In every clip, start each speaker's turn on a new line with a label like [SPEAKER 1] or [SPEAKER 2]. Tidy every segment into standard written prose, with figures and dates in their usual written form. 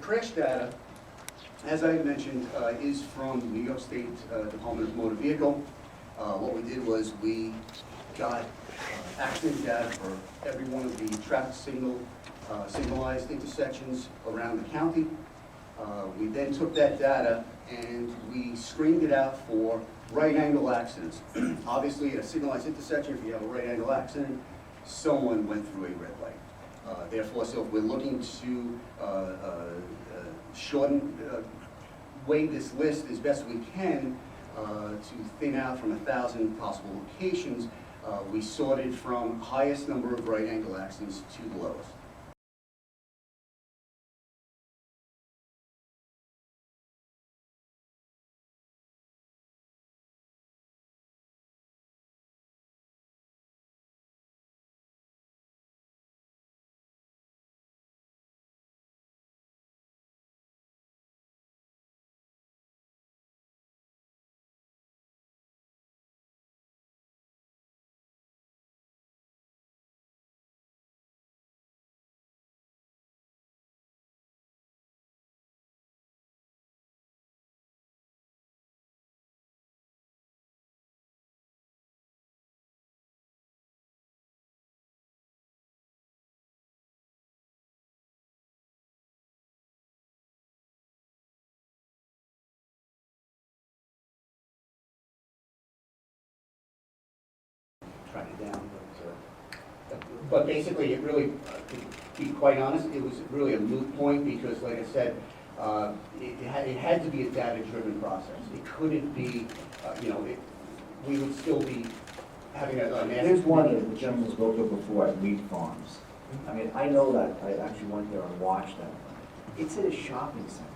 [SPEAKER 1] crash data, as I mentioned, is from New York State Department of Motor Vehicle. What we did was we got accident data for every one of the traffic signalized intersections around the county. We then took that data and we screened it out for right angle accidents. Obviously, at a signalized intersection, if you have a right angle accident, someone went through a red light. Therefore, so if we're looking to weigh this list as best we can to thin out from 1,000 possible locations, we sorted from highest number of right angle accidents to the lowest. Track it down, but basically, it really, to be quite honest, it was really a moot point because, like I said, it had to be a data-driven process. It couldn't be, we would still be having a.
[SPEAKER 2] There's one that the gentleman spoke of before at Wheat Farms. I mean, I know that. I actually went there and watched that. It's at a shopping center.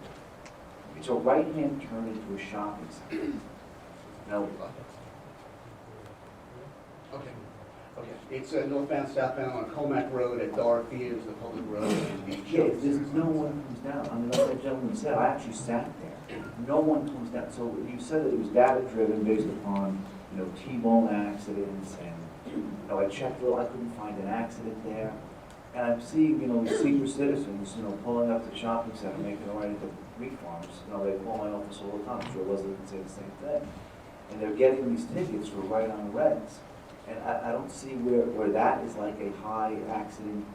[SPEAKER 2] It's a right-hand turn into a shopping center. Now,
[SPEAKER 1] Okay. It's northbound, southbound on Commack Rd at Dorothy, is the public road.
[SPEAKER 2] yeah, there's no one comes down. I mean, like that gentleman said, I actually sat there. No one comes down. So you said that it was data-driven based upon, T-bone accidents, and, I checked, I couldn't find an accident there. And I'm seeing, senior citizens, pulling up to the shopping center, making a right into Wheat Farms. They call my office all the time. I'm sure Leslie can say the same thing. And they're getting these tickets for right on reds. And I don't see where that is like a high accident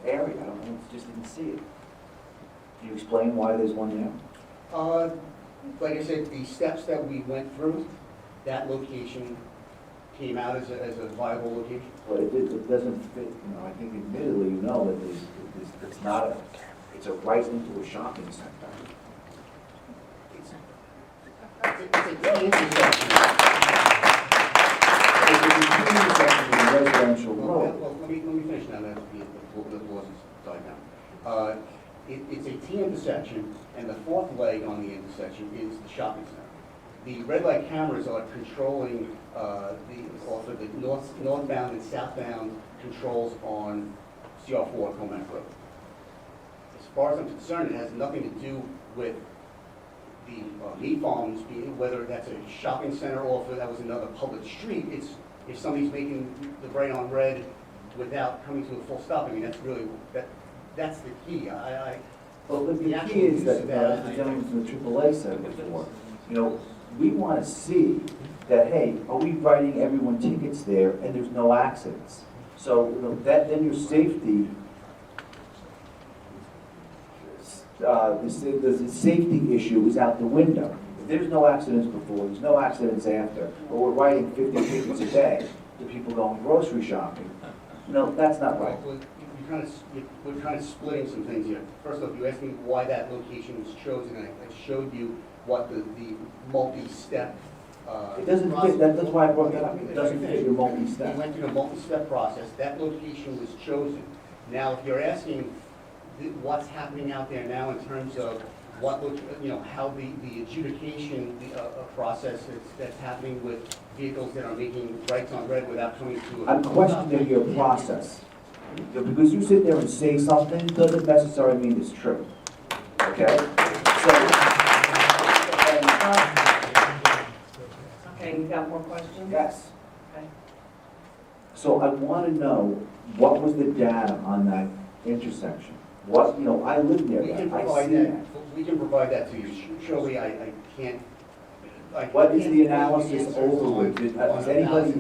[SPEAKER 2] area. I just didn't see it. Can you explain why there's one there?
[SPEAKER 1] Like I said, the steps that we went through, that location came out as a viable location.
[SPEAKER 2] But it doesn't fit, I think admittedly that it's not it's a right into a shopping center.
[SPEAKER 1] It's a key intersection.
[SPEAKER 2] Residential road.
[SPEAKER 1] Well, let me finish now. That the laws died down. It's a T intersection, and the fourth leg on the intersection is the shopping center. The red light cameras are controlling also the northbound and southbound controls on CR4 Commack Rd. As far as I'm concerned, it has nothing to do with the meat farms, whether that's a shopping center or if that was another public street. It's if somebody's making the right on red without coming to a full stop. I mean, that's really that's the key.
[SPEAKER 2] Well, the key is that the gentleman from the AAA said before. We want to see that, hey, are we writing everyone tickets there and there's no accidents? So then your safety. The safety issue is out the window. If there's no accidents before, there's no accidents after, or we're writing 50 tickets a day to people going grocery shopping, that's not right.
[SPEAKER 1] Well, we're kind of splitting some things here. First off, you asked me why that location was chosen, and I showed you what the multi-step
[SPEAKER 2] it doesn't fit. That's why I brought that up. It doesn't fit your multi-step.
[SPEAKER 1] We went through a multi-step process. That location was chosen. Now, if you're asking what's happening out there now in terms of how the adjudication process that's happening with vehicles that are making rights on red without coming to
[SPEAKER 2] I'm questioning your process. Because you sit there and say something doesn't necessarily mean it's true. Okay?
[SPEAKER 3] Okay, you got more questions?
[SPEAKER 2] Yes.
[SPEAKER 3] Okay.
[SPEAKER 2] So I want to know what was the data on that intersection. What, I live near
[SPEAKER 1] We can
[SPEAKER 2] that, I
[SPEAKER 1] provide
[SPEAKER 2] see
[SPEAKER 1] that,
[SPEAKER 2] that.
[SPEAKER 1] we can provide that to you. Surely, I can't.
[SPEAKER 2] What is the analysis over with? Has anybody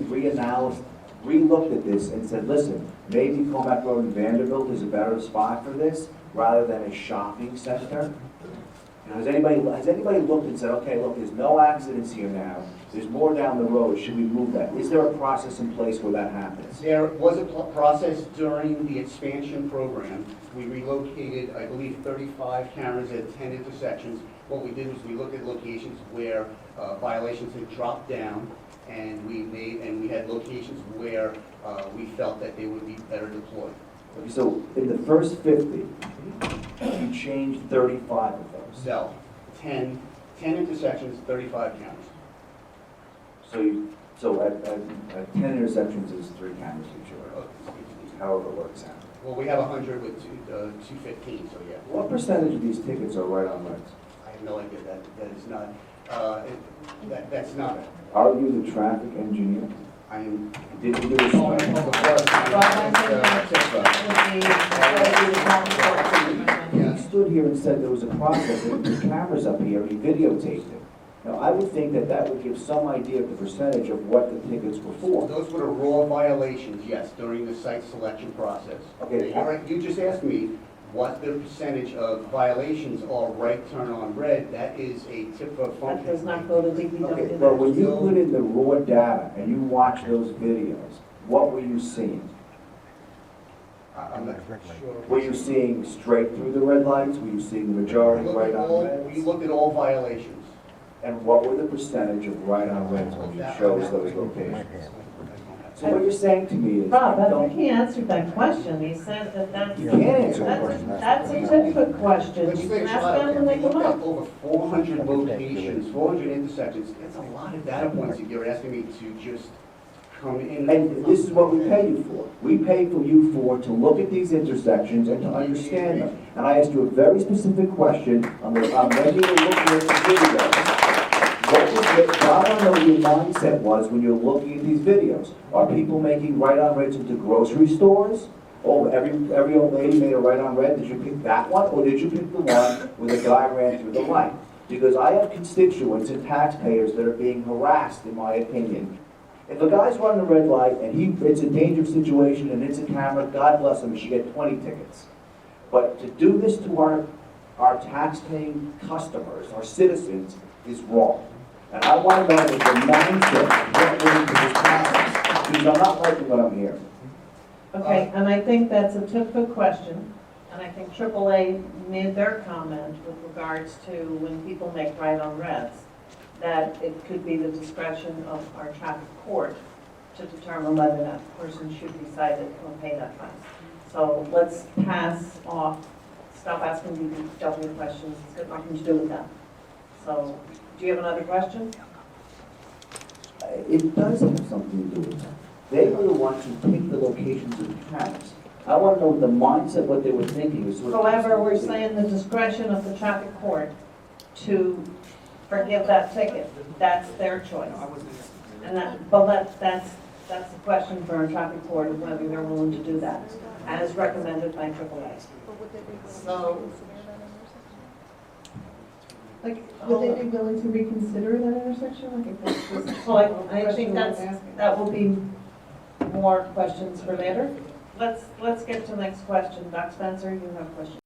[SPEAKER 2] re-looked at this and said, listen, maybe Commack Road in Vanderbilt is a better spot for this, rather than a shopping center? Has anybody looked and said, okay, look, there's no accidents here now, there's more down the road, should we move that? Is there a process in place where that happens?
[SPEAKER 1] There was a process during the expansion program. We relocated, I believe, 35 cameras at 10 intersections. What we did was we looked at locations where violations had dropped down, and we had locations where we felt that they would be better deployed.
[SPEAKER 2] Okay, so in the first 50, you changed 35 of those.
[SPEAKER 1] So, 10 intersections, 35 cameras.
[SPEAKER 2] So at 10 intersections is 3 cameras each way, however it works out.
[SPEAKER 1] Well, we have 100 with 215, so yeah.
[SPEAKER 2] What percentage of these tickets are right on reds?
[SPEAKER 1] I have no idea. That is not, that's not it.
[SPEAKER 2] Are you the traffic engineer?
[SPEAKER 1] I am.
[SPEAKER 2] Did you do
[SPEAKER 1] Oh,
[SPEAKER 2] this? You stood here and said there was a process, and the cameras up here, you videotaped it. Now, I would think that that would give some idea of the percentage of what the tickets were for.
[SPEAKER 1] Those were the raw violations, yes, during the site selection process.
[SPEAKER 2] Okay.
[SPEAKER 1] You just asked me what the percentage of violations are right turn on red. That is a tip of function.
[SPEAKER 3] That does not go to
[SPEAKER 2] Okay,
[SPEAKER 3] DPW.
[SPEAKER 2] but when you put in the raw data and you watch those videos, what were you seeing?
[SPEAKER 1] I'm not sure.
[SPEAKER 2] Were you seeing straight through the red lights? Were you seeing the majority right on
[SPEAKER 1] We
[SPEAKER 2] reds?
[SPEAKER 1] looked at all violations.
[SPEAKER 2] And what were the percentage of right on reds when you chose those locations? So what you're saying to me is,
[SPEAKER 3] Rob, I
[SPEAKER 2] don't,
[SPEAKER 3] think he answered that question. He said that that's.
[SPEAKER 2] you can't answer the question.
[SPEAKER 3] That's a typical question. You
[SPEAKER 1] Legislator
[SPEAKER 3] can ask
[SPEAKER 1] Trotta,
[SPEAKER 3] them when they
[SPEAKER 1] we
[SPEAKER 3] come
[SPEAKER 1] looked at
[SPEAKER 3] up.
[SPEAKER 1] over 400 locations, 400 intersections. That's a lot of data points that you're asking me to just come in.
[SPEAKER 2] And this is what we pay you for. We pay for you to look at these intersections and to understand them. And I asked you a very specific question on when you were looking at the videos. I want to know what your mindset was when you're looking at these videos. Are people making right-on reds into grocery stores? Oh, every old lady made a right-on red. Did you pick that one, or did you pick the one where the guy ran through the light? Because I have constituents and taxpayers that are being harassed, in my opinion. If a guy's running a red light and it's a dangerous situation and it's a camera, God bless him, he should get 20 tickets. But to do this to our tax-paying customers, our citizens, is wrong. And I want to know what the mindset went into this process, because I'm not liking what I'm hearing.
[SPEAKER 3] Okay, and I think that's a typical question. And I think AAA made their comment with regards to when people make right on reds, that it could be the discretion of our traffic court to determine whether that person should be cited or pay that fine. So let's pass off, stop asking DPW questions, it's got nothing to do with that. So, do you have another question?
[SPEAKER 2] It does have something to do with that. They were the ones who picked the locations of the cameras. I want to know the mindset, what they were thinking.
[SPEAKER 3] However, we're saying the discretion of the traffic court to forgive that ticket, that's their choice. And that's the question for our traffic court, of whether they're willing to do that, as recommended by AAA. So,
[SPEAKER 4] Like, would they be willing to reconsider that intersection? Like, if that's just.
[SPEAKER 3] well, I think that will be more questions for later. Let's get to the next question. Doc Spencer, you have a question.